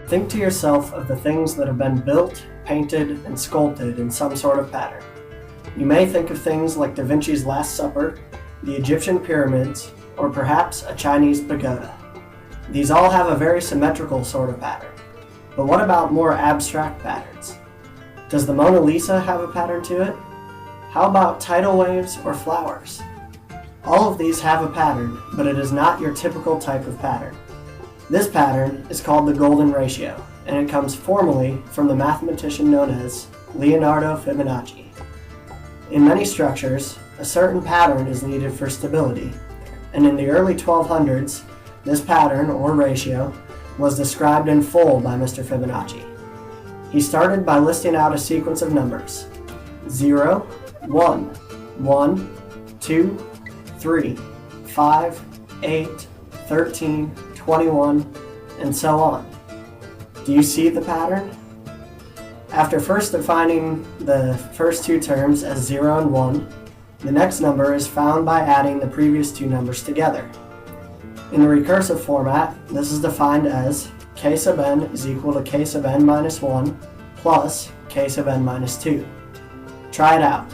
Think to yourself of the things that have been built, painted, and sculpted in some sort of pattern. You may think of things like Da Vinci's Last Supper, the Egyptian pyramids, or perhaps a Chinese pagoda. These all have a very symmetrical sort of pattern. But what about more abstract patterns? Does the Mona Lisa have a pattern to it? How about tidal waves or flowers? All of these have a pattern, but it is not your typical type of pattern. This pattern is called the golden ratio, and it comes formally from the mathematician known as Leonardo Fibonacci. In many structures, a certain pattern is needed for stability, and in the early 1200s, this pattern, or ratio, was described in full by Mr. Fibonacci. He started by listing out a sequence of numbers: 0, 1, 1, 2, 3, 5, 8, 13, 21, and so on. Do you see the pattern? After first defining the first two terms as 0 and 1, the next number is found by adding the previous two numbers together. In the recursive format, this is defined as k sub n is equal to k sub n minus 1 plus k sub n minus 2. Try it out.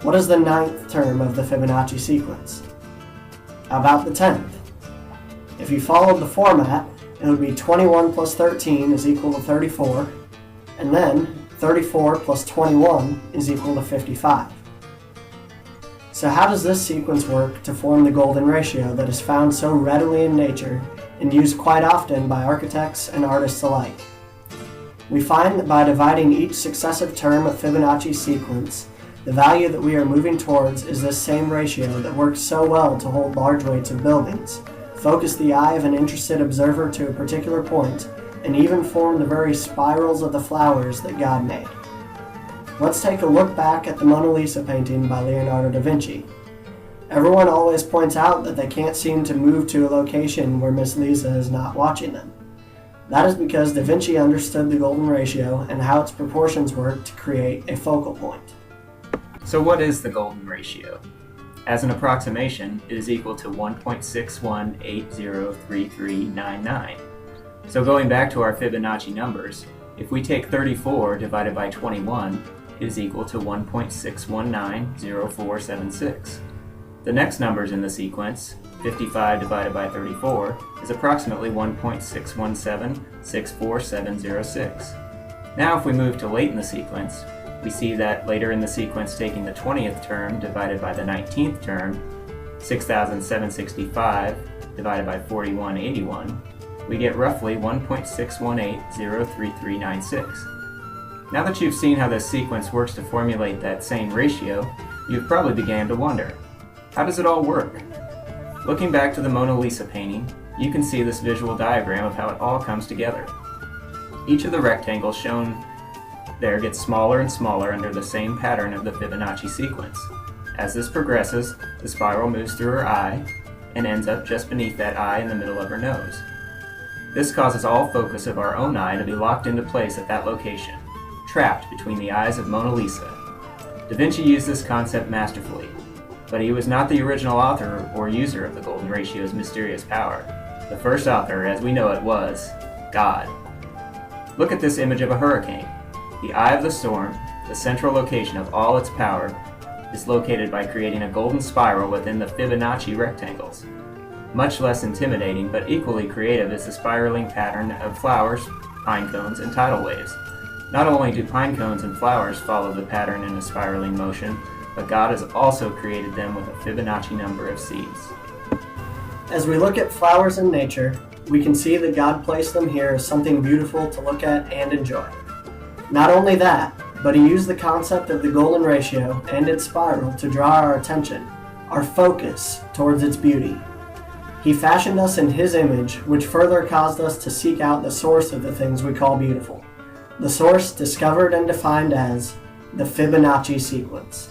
What is the ninth term of the Fibonacci sequence? How about the 10th? If you followed the format, it would be 21 plus 13 is equal to 34, and then 34 plus 21 is equal to 55. So how does this sequence work to form the golden ratio that is found so readily in nature and used quite often by architects and artists alike? We find that by dividing each successive term of Fibonacci's sequence, the value that we are moving towards is this same ratio that works so well to hold large weights of buildings, focus the eye of an interested observer to a particular point, and even form the very spirals of the flowers that God made. Let's take a look back at the Mona Lisa painting by Leonardo da Vinci. Everyone always points out that they can't seem to move to a location where Miss Lisa is not watching them. That is because Da Vinci understood the golden ratio and how its proportions work to create a focal point. So what is the golden ratio? As an approximation, it is equal to 1.61803399. So going back to our Fibonacci numbers, if we take 34 divided by 21, it is equal to 1.6190476. The next numbers in the sequence, 55 divided by 34, is approximately 1.61764706. Now if we move to late in the sequence, we see that later in the sequence, taking the 20th term divided by the 19th term, 6,765 divided by 4181, we get roughly 1.618033396. Now that you've seen how this sequence works to formulate that same ratio, you've probably began to wonder, how does it all work? Looking back to the Mona Lisa painting, you can see this visual diagram of how it all comes together. Each of the rectangles shown there gets smaller and smaller under the same pattern of the Fibonacci sequence. As this progresses, the spiral moves through her eye and ends up just beneath that eye in the middle of her nose. This causes all focus of our own eye to be locked into place at that location, trapped between the eyes of Mona Lisa. Da Vinci used this concept masterfully, but he was not the original author or user of the golden ratio's mysterious power. The first author, as we know it, was God. Look at this image of a hurricane. The eye of the storm, the central location of all its power, is located by creating a golden spiral within the Fibonacci rectangles. Much less intimidating, but equally creative, is the spiraling pattern of flowers, pine cones, and tidal waves. Not only do pine cones and flowers follow the pattern in a spiraling motion, but God has also created them with a Fibonacci number of seeds. As we look at flowers in nature, we can see that God placed them here as something beautiful to look at and enjoy. Not only that, but he used the concept of the golden ratio and its spiral to draw our attention, our focus, towards its beauty. He fashioned us in his image, which further caused us to seek out the source of the things we call beautiful. The source discovered and defined as the Fibonacci sequence.